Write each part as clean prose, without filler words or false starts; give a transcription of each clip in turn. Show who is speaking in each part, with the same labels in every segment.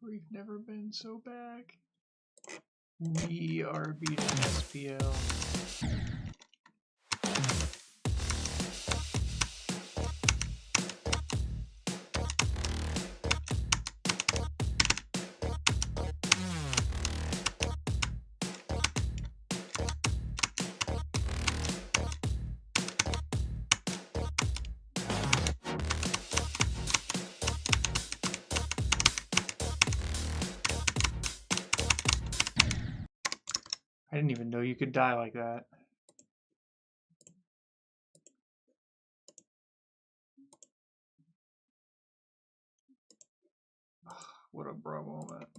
Speaker 1: We've never been so back. We are beating SPL. I didn't even know you could die like that. What a bro moment.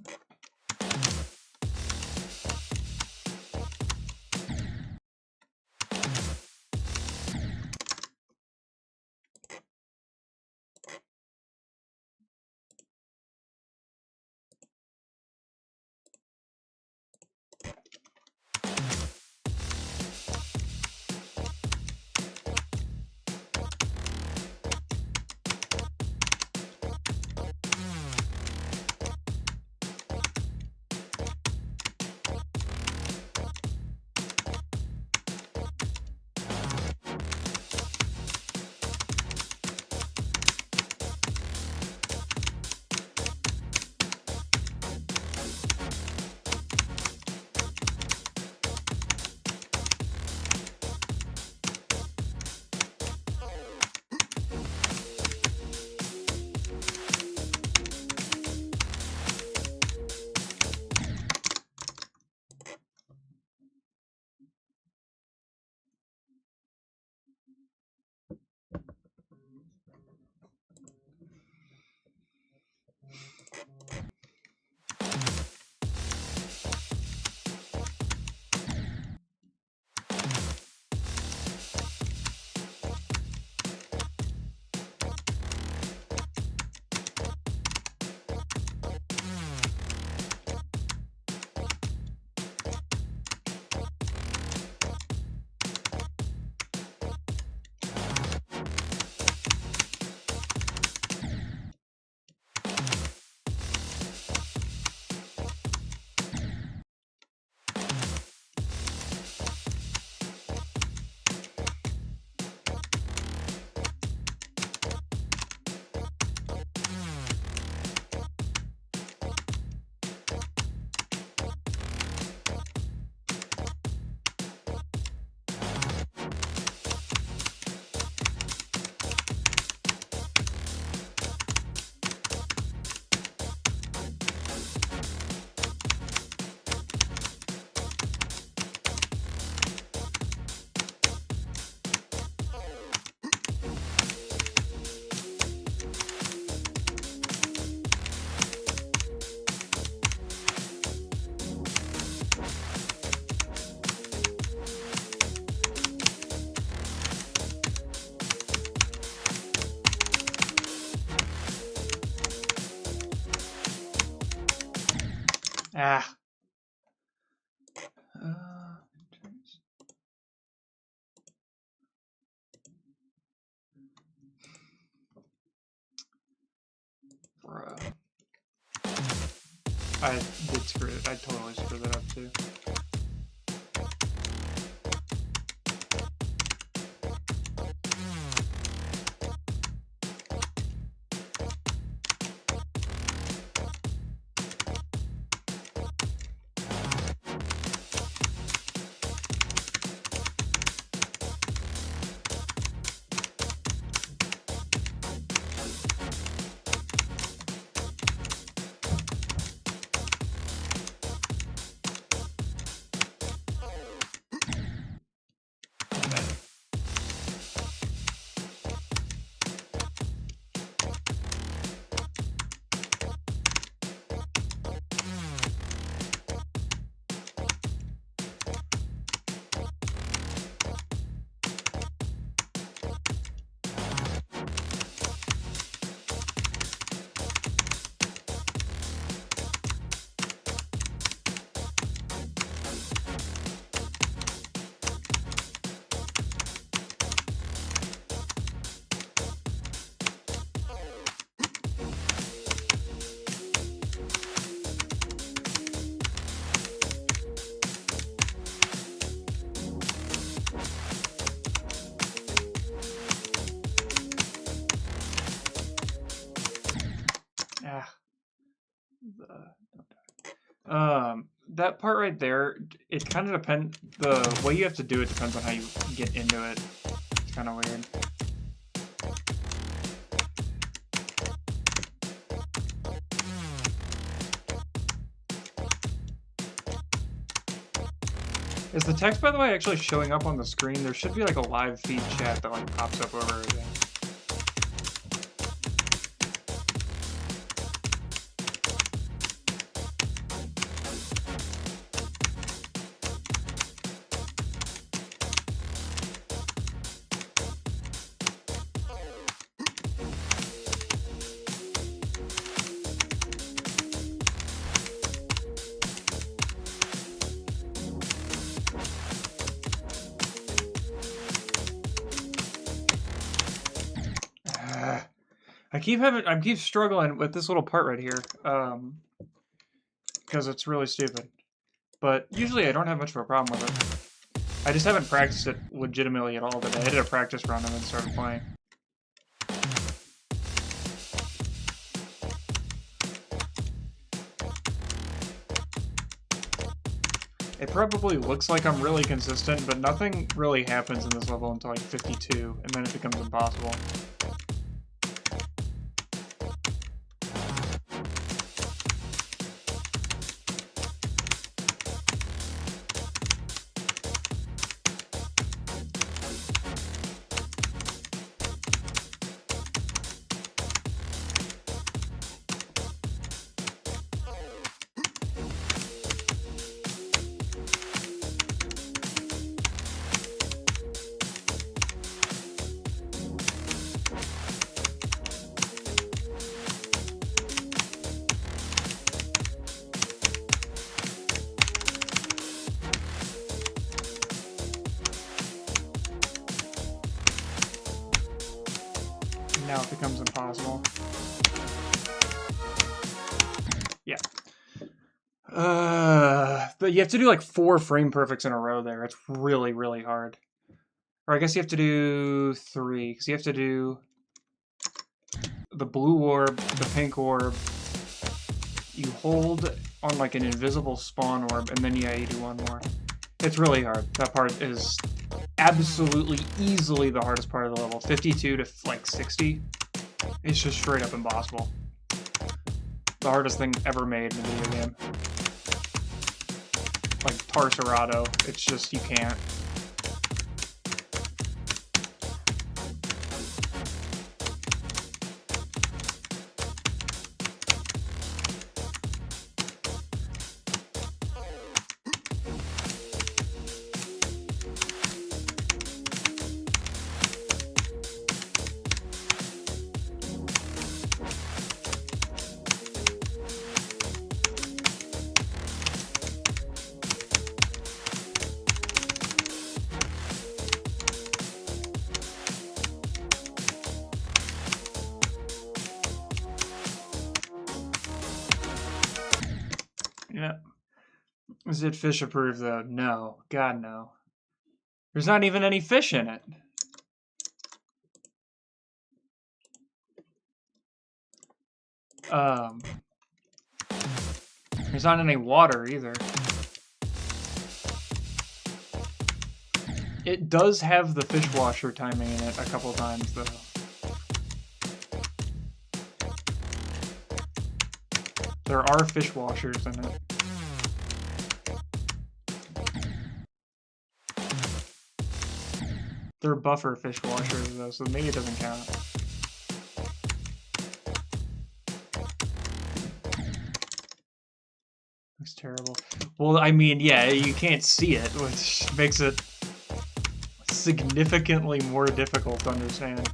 Speaker 1: Ah. Bruh. I did screw it. I totally screwed that up too. That part right there, it kind of depends. The way you have to do it depends on how you get into it. It's kind of weird. Is the text, by the way, actually showing up on the screen? There should be like a live feed chat that like pops up over everything. I keep struggling with this little part right here, because it's really stupid. But usually I don't have much of a problem with it. I just haven't practiced it legitimately at all today. I did a practice run and then started playing. It probably looks like I'm really consistent, but nothing really happens in this level until like 52, and then it becomes impossible. Now it becomes impossible. Yeah. But you have to do like 4 frame perfects in a row there. It's really, really hard. Or I guess you have to do 3, because you have to do the blue orb, the pink orb. You hold on like an invisible spawn orb, and then yeah, you do one more. It's really hard. That part is absolutely easily the hardest part of the level. 52 to like 60. It's just straight up impossible. The hardest thing ever made in a video game. Like Tarcerado, it's just, you can't. Yeah. Is it fish approved though? No. God, no. There's not even any fish in it. There's not any water either. It does have the fish washer timing in it a couple times though. There are fish washers in it. They're buffer fish washers though, so maybe it doesn't count. Looks terrible. Well, I mean, yeah, you can't see it, which makes it significantly more difficult to understand.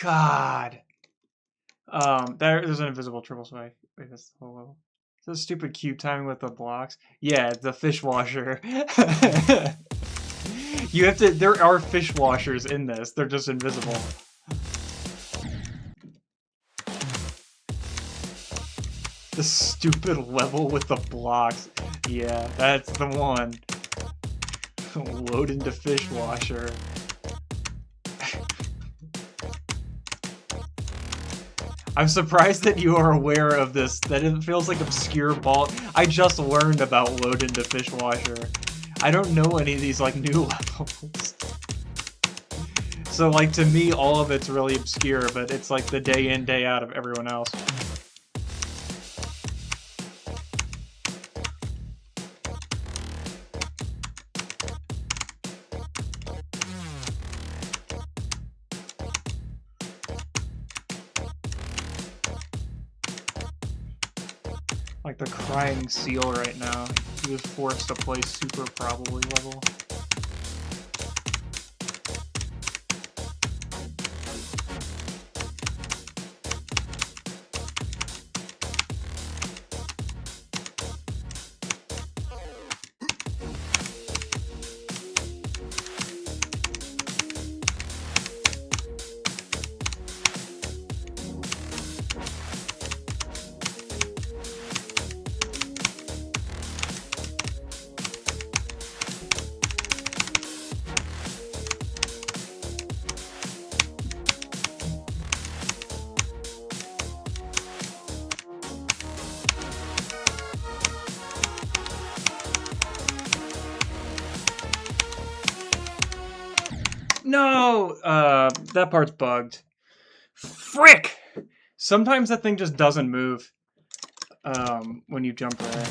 Speaker 1: God. There's an invisible triple swipe. Wait, that's the whole level. So stupid cube timing with the blocks. Yeah, the fish washer. You have to. There are fish washers in this. They're just invisible. The stupid level with the blocks. Yeah, that's the one. Load into fish washer. I'm surprised that you are aware of this, that it feels like obscure ball. I just learned about load into fish washer. I don't know any of these, like, new levels. So, like, to me, all of it's really obscure, but it's like the day in, day out of everyone else. Like the crying seal right now. He was forced to play super probably level. No! That part's bugged. Frick! Sometimes that thing just doesn't move when you jump there.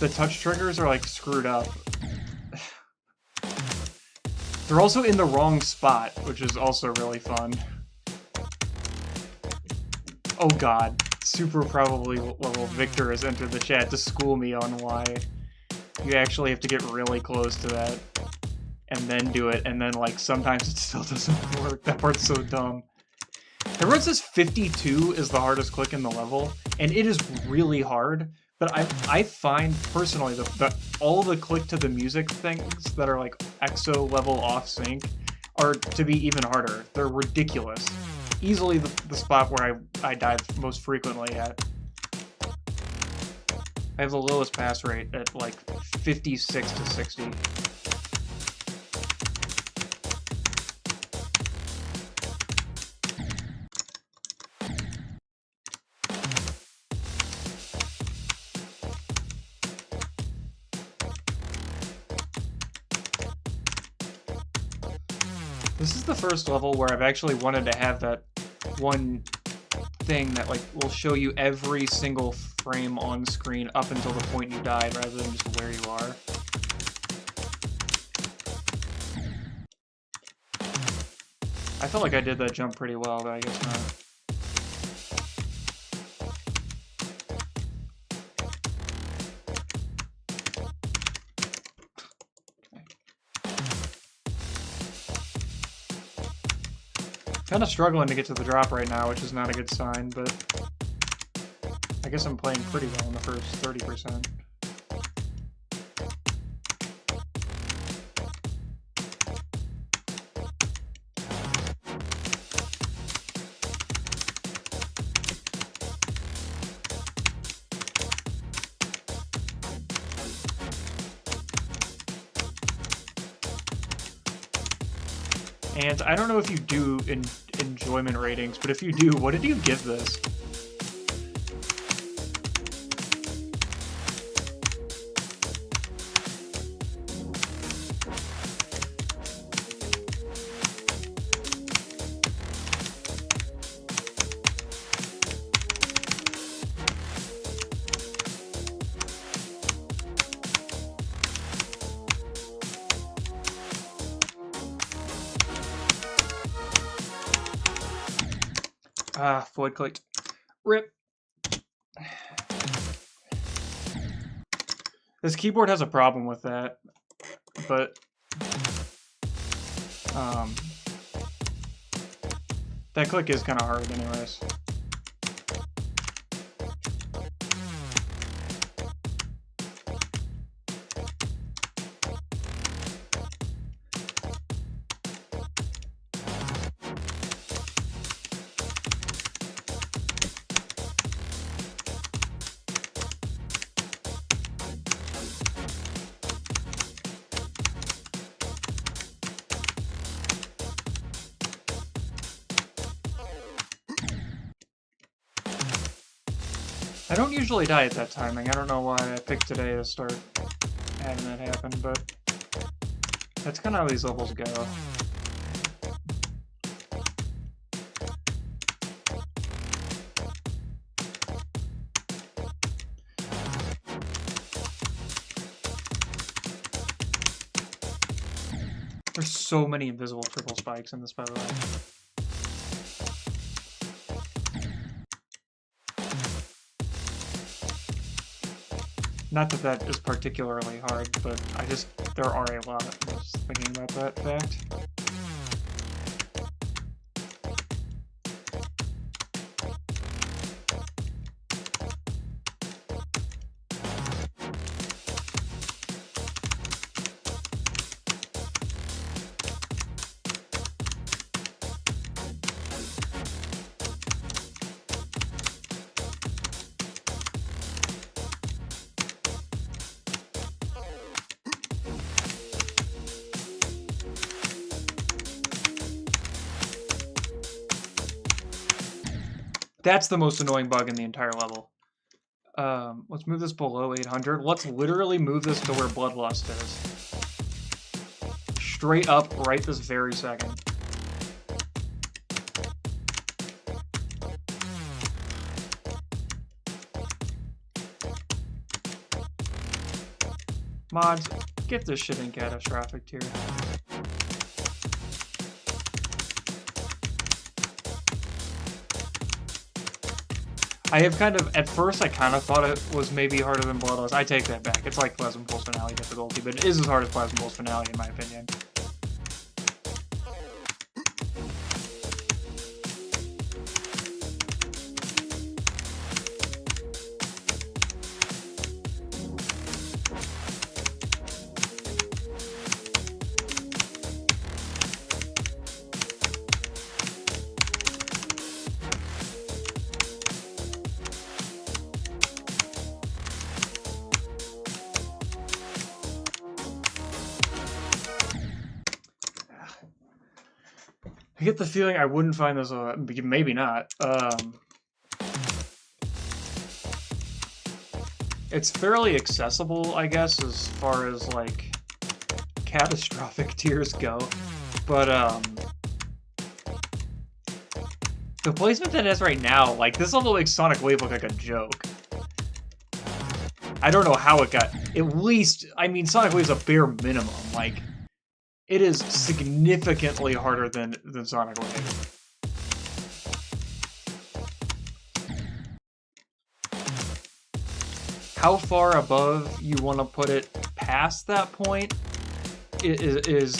Speaker 1: The touch triggers are, like, screwed up. They're also in the wrong spot, which is also really fun. Oh god. Super probably level Victor has entered the chat to school me on why you actually have to get really close to that. And then do it, and then, like, sometimes it still doesn't work. That part's so dumb. Everyone says 52 is the hardest click in the level, and it is really hard, but I find, personally, that all the click to the music things that are, like, EXO level off-sync are to be even harder. They're ridiculous. Easily the spot where I dive most frequently at. I have the lowest pass rate at, like, 56 to 60. This is the first level where I've actually wanted to have that one thing that, like, will show you every single frame on screen up until the point you died, rather than just where you are. I felt like I did that jump pretty well, but I guess not. Kind of struggling to get to the drop right now, which is not a good sign, but I guess I'm playing pretty well in the first 30%. And I don't know if you do enjoyment ratings, but if you do, what did you give this? Ah, void clicked. RIP. This keyboard has a problem with that, but That click is kind of hard anyways. I don't usually die at that timing. I don't know why I picked today to start having that happen, but that's kind of how these levels go. There's so many invisible triple spikes in this, by the way. Not that that is particularly hard, but there are a lot. I'm just thinking about that fact. That's the most annoying bug in the entire level. Let's move this below 800. Let's literally move this to where Bloodlust is. Straight up right this very second. Mods, get this shit in catastrophic tier. I have kind of, at first I kind of thought it was maybe harder than Bloodlust. I take that back. It's like Plasma Pulse Finale difficulty, but it is as hard as Plasma Pulse Finale in my opinion. I get the feeling I wouldn't find this, maybe not. It's fairly accessible, I guess, as far as, like, catastrophic tiers go. But, the placement that it has right now, like, this level makes Sonic Wave look like a joke. I don't know how it got, at least, I mean, Sonic Wave's a bare minimum, like, it is significantly harder than Sonic Wave. How far above you want to put it past that point is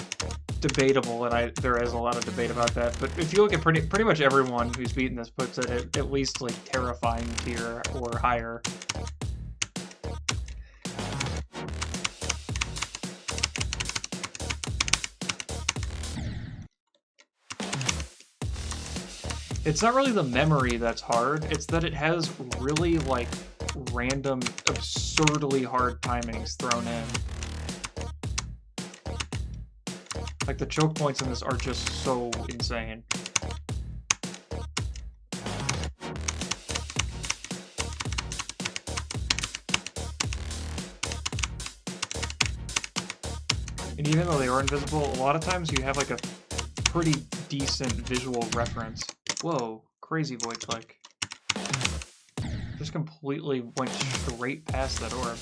Speaker 1: debatable, and there is a lot of debate about that. But if you look at pretty much everyone who's beaten this puts it at least like terrifying tier or higher. It's not really the memory that's hard, it's that it has really, like, random, absurdly hard timings thrown in. Like, the choke points in this are just so insane. And even though they are invisible, a lot of times you have, like, a pretty decent visual reference. Whoa, crazy void click. Just completely went straight past that orb.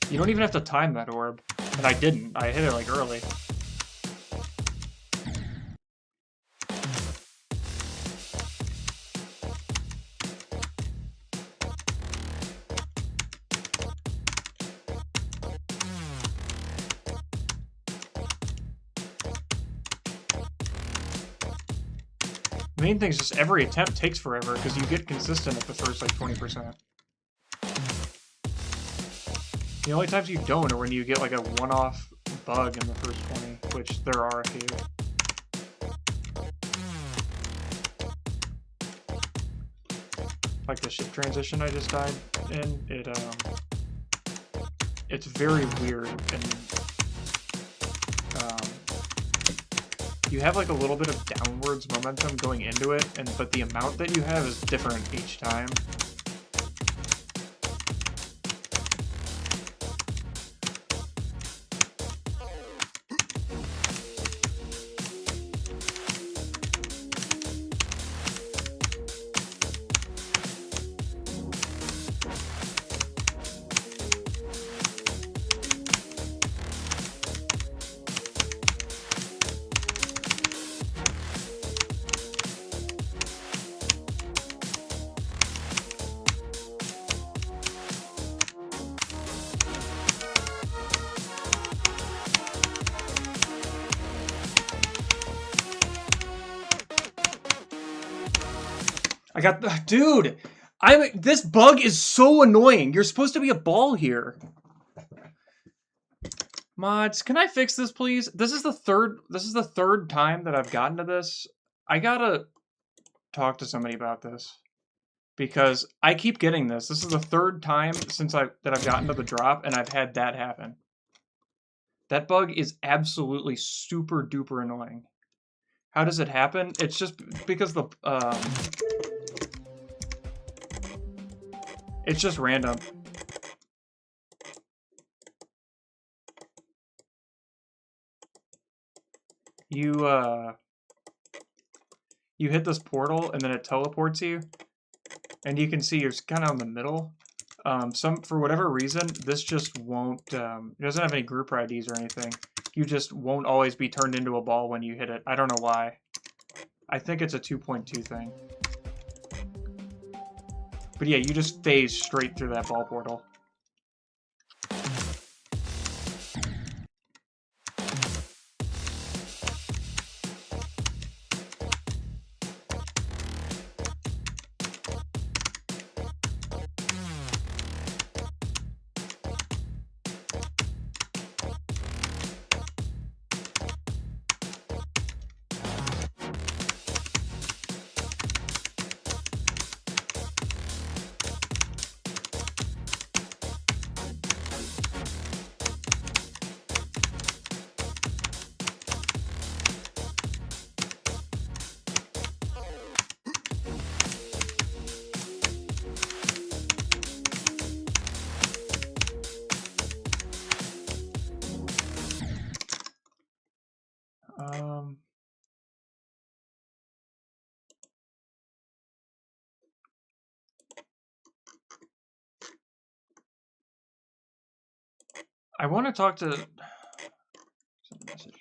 Speaker 1: You don't even have to time that orb. And I didn't. I hit it like early. The main thing is just every attempt takes forever because you get consistent at the first like 20%. The only times you don't are when you get like a one-off bug in the first 20, which there are a few. Like the ship transition I just died in, it's very weird, and you have like a little bit of downwards momentum going into it, but the amount that you have is different each time. I got the dude. This bug is so annoying. You're supposed to be a ball here. Mods, can I fix this, please? This is the third time that I've gotten to this. I gotta talk to somebody about this because I keep getting this. This is the third time since I've gotten to the drop, and I've had that happen. That bug is absolutely super duper annoying. How does it happen? It's just because the it's just random. You hit this portal and then it teleports you, and you can see you're kind of in the middle. For whatever reason, this just won't. It doesn't have any group IDs or anything. You just won't always be turned into a ball when you hit it. I don't know why. I think it's a 2.2 thing. But yeah, you just phase straight through that ball portal. I want to talk to... Send a message.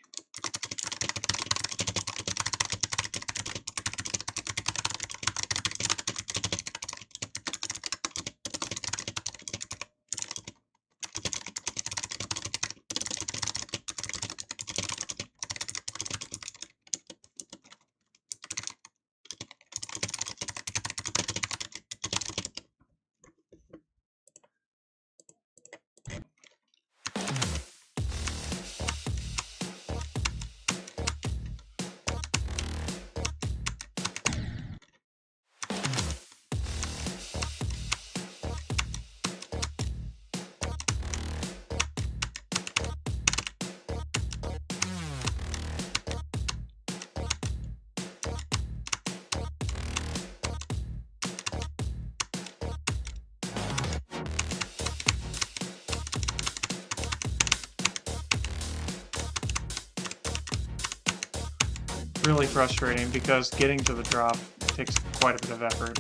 Speaker 1: Really frustrating because getting to the drop takes quite a bit of effort.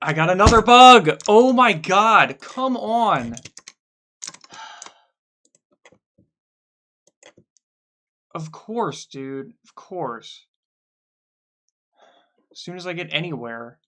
Speaker 1: I got another bug! Oh my god, come on! Of course, dude. Of course. As soon as I get anywhere.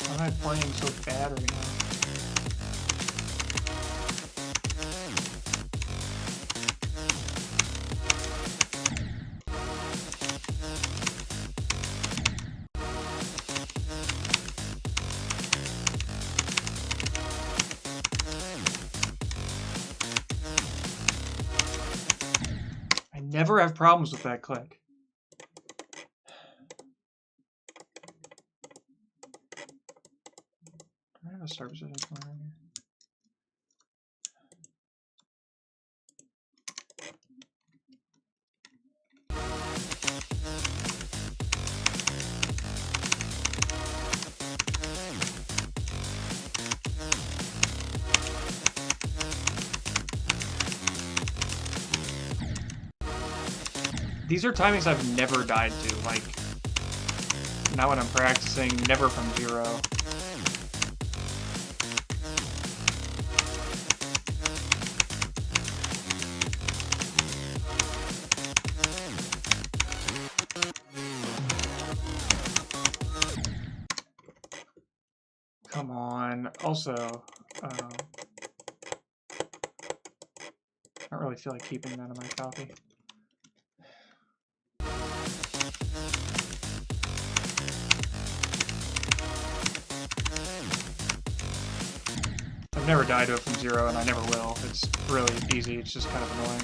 Speaker 1: Why am I playing so bad right now? I never have problems with that click. Do I have a start position somewhere in here? These are timings I've never died to, like, not when I'm practicing, never from 0. Come on. Also, I don't really feel like keeping that in my copy. I've never died to it from 0, and I never will. It's really easy, it's just kind of annoying.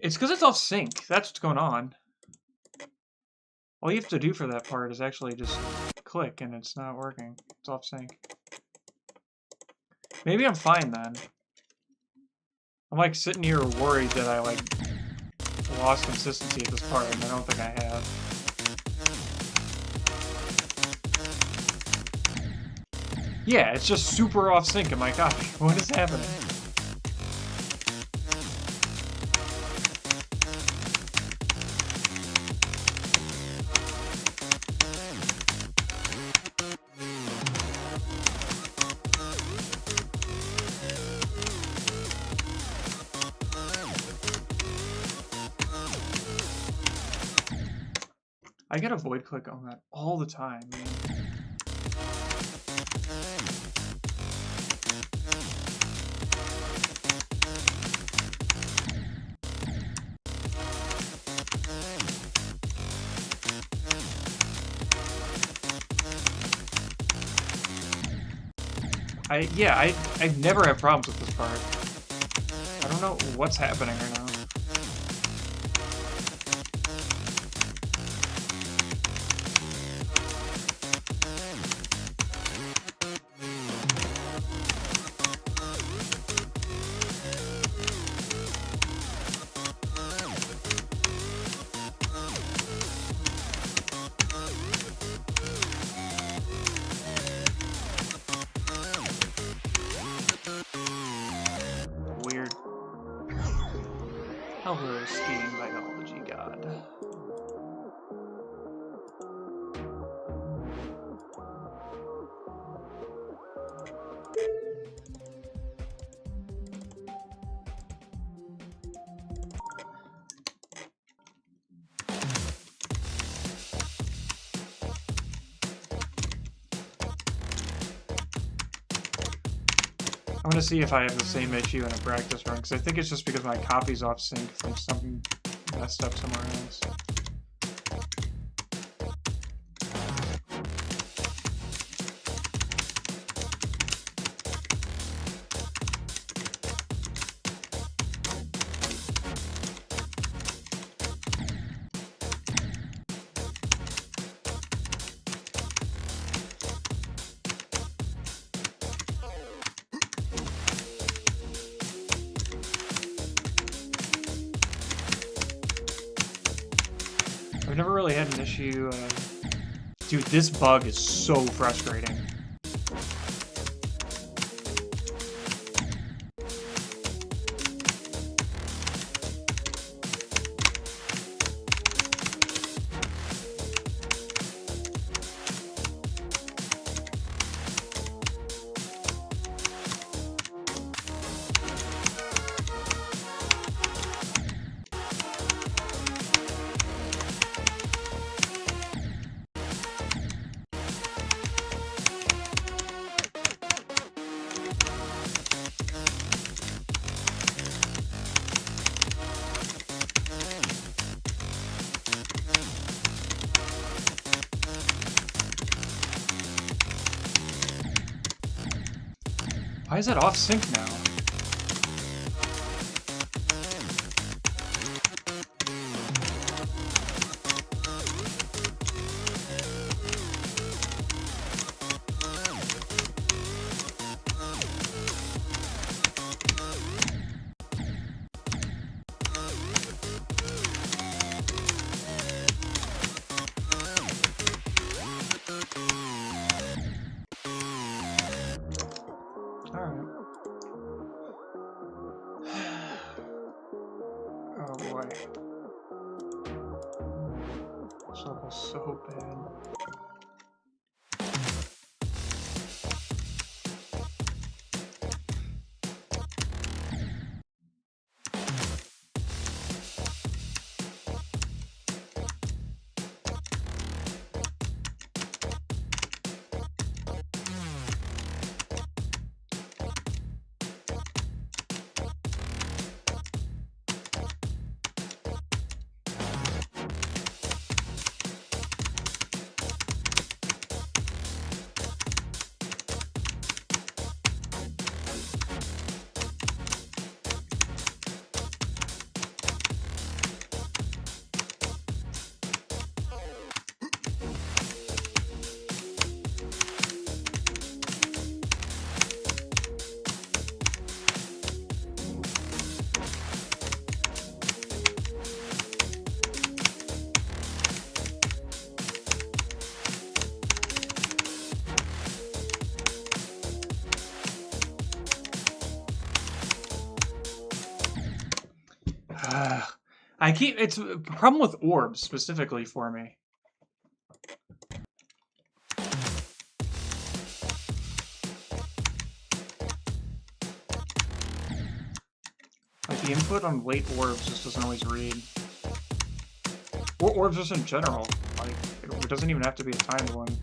Speaker 1: It's because it's off sync. That's what's going on. All you have to do for that part is actually just click, and it's not working. It's off sync. Maybe I'm fine then. I'm like sitting here worried that I like lost consistency at this part, and I don't think I have. Yeah, it's just super off sync in my copy. What is happening? I get a void click on that all the time, man. I never have problems with this part. I don't know what's happening right now. Weird. Hello, skiing biology god. I'm gonna see if I have the same issue in a practice run, because I think it's just because my copy's off sync from something messed up somewhere else. I've never really had an issue. Dude, this bug is so frustrating. Why is that off sync now? So bad. It's a problem with orbs specifically for me. Like the input on late orbs just doesn't always read. Or orbs just in general. Like it doesn't even have to be a timed one.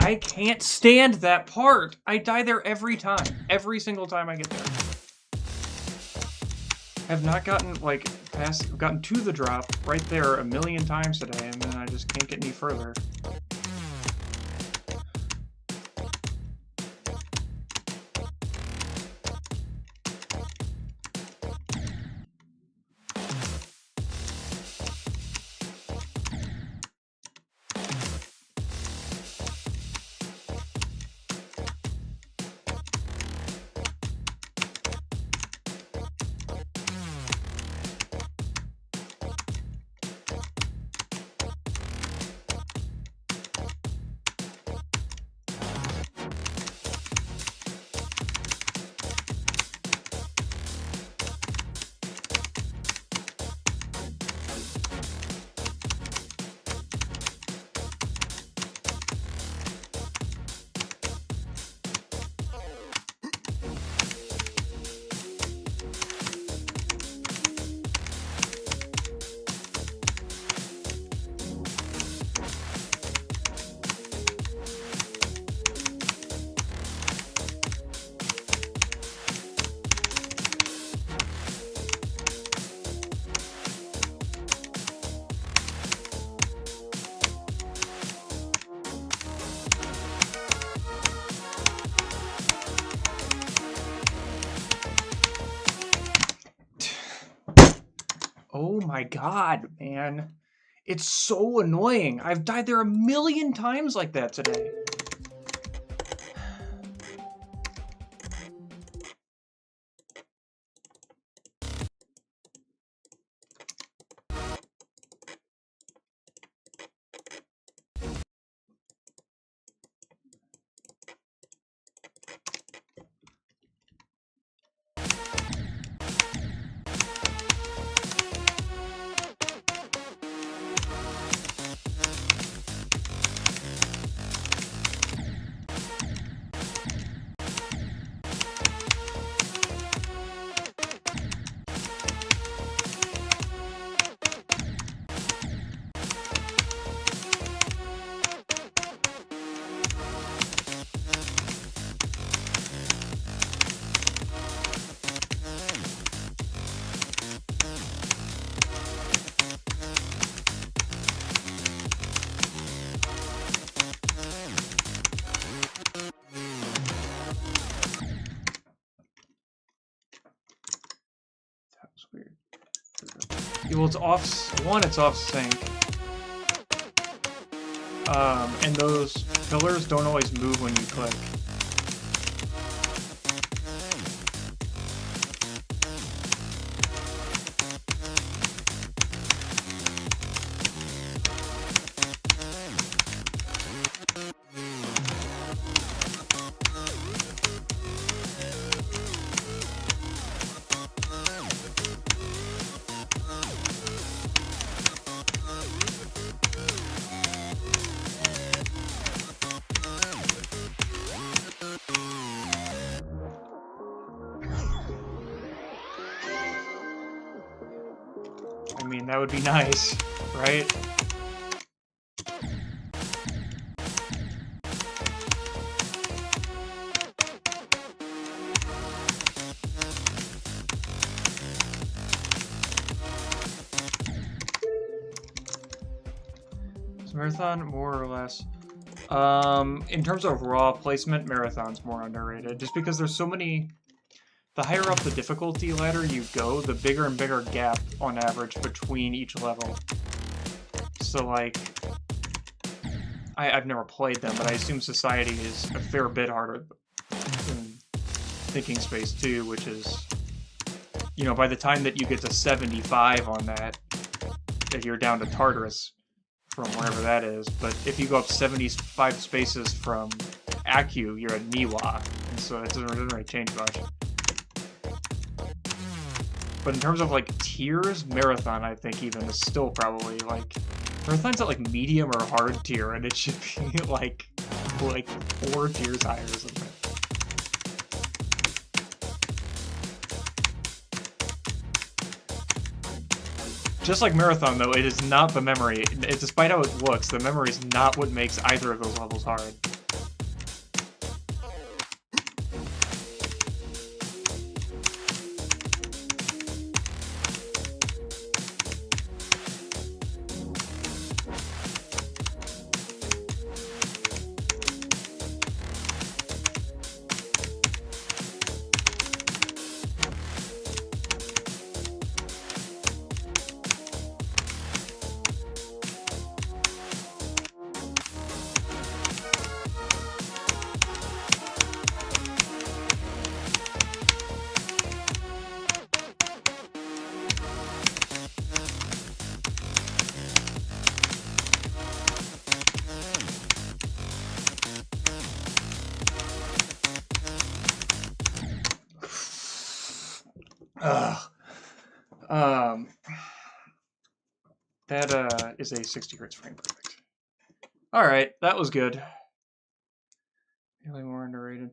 Speaker 1: I can't stand that part. I die there every time. Every single time I get there. I've not gotten, like, gotten to the drop right there a million times today, and then I just can't get any further. Oh my god, man. It's so annoying. I've died there a million times like that today. That was weird. Well, it's off. One, it's off sync. And those pillars don't always move when you click. I mean, that would be nice, right? Is Marathon more or less? In terms of raw placement, Marathon's more underrated. Just because there's so many... The higher up the difficulty ladder you go, the bigger and bigger gap, on average, between each level. So, like... I've never played them, but I assume Society is a fair bit harder than Thinking Space 2, which is... You know, by the time that you get to 75 on that, you're down to Tartarus, from wherever that is. But if you go up 75 spaces from Aku, you're at Niwa, and so it doesn't really change much. But in terms of, like, tiers, Marathon, I think, even, is still probably, like... Marathon's at, like, medium or hard tier, and it should be, like 4 tiers higher or something. Just like Marathon, though, it is not the memory. Despite how it looks, the memory is not what makes either of those levels hard. That is a 60 hertz frame perfect. Alright, that was good. Really more underrated.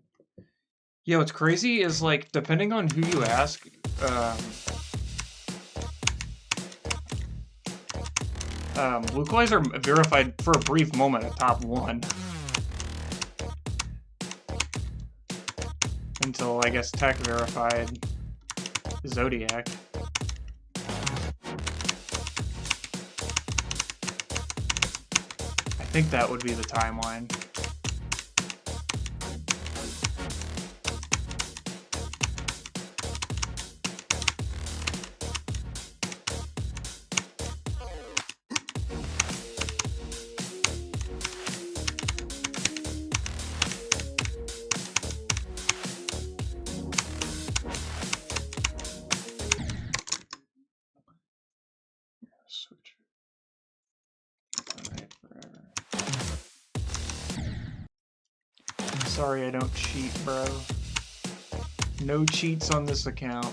Speaker 1: Yeah, what's crazy is, like, depending on who you ask, Blue Clays are verified for a brief moment at top 1. Until, I guess, Tech verified Zodiac. I think that would be the timeline. Sorry, I don't cheat, bro. No cheats on this account.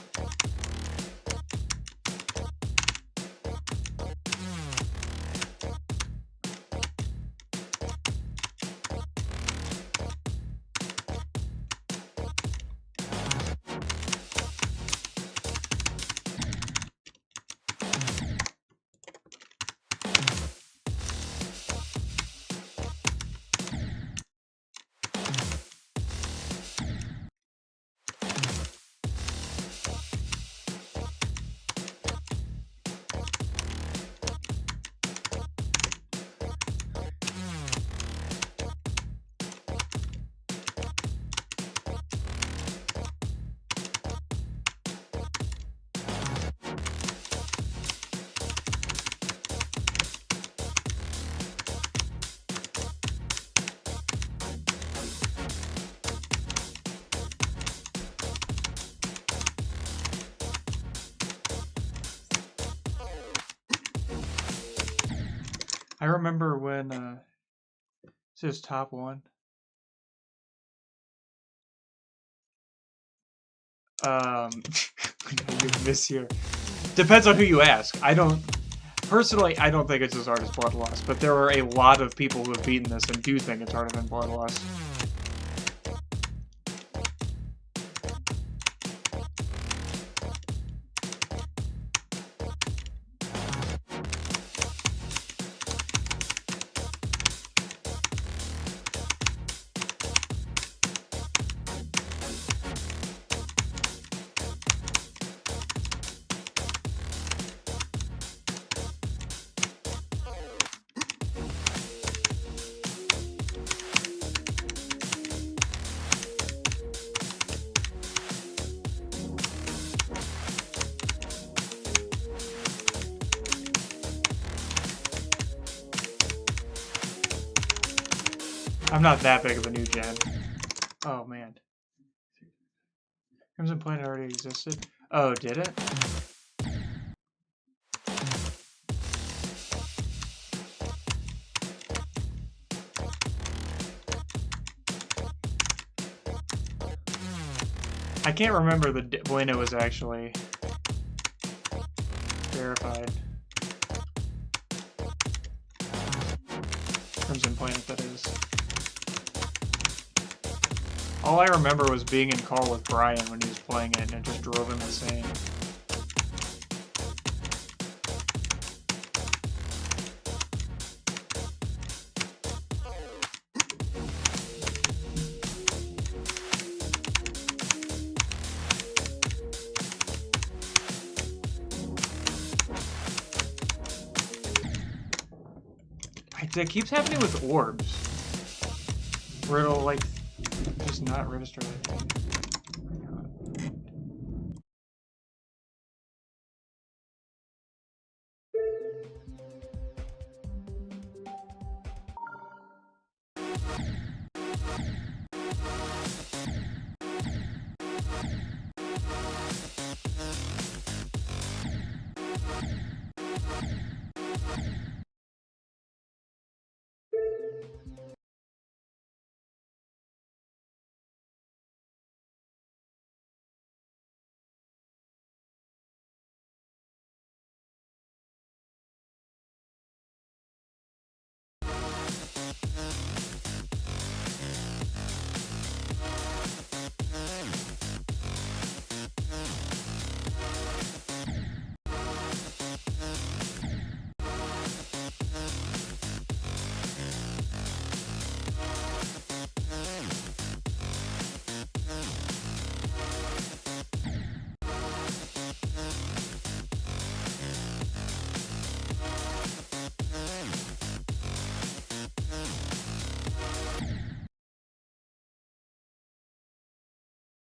Speaker 1: I remember when this is top one. You miss here. Depends on who you ask. Personally, I don't think it's as hard as Bloodlust, but there are a lot of people who have beaten this and do think it's harder than Bloodlust. I'm not that big of a new gen. Oh, man. Crimson Planet already existed? Oh, did it? I can't remember when it was actually verified. Crimson Planet, that is. All I remember was being in call with Brian when he was playing it, and it just drove him insane. It keeps happening with orbs, where it'll, like, just not register anything.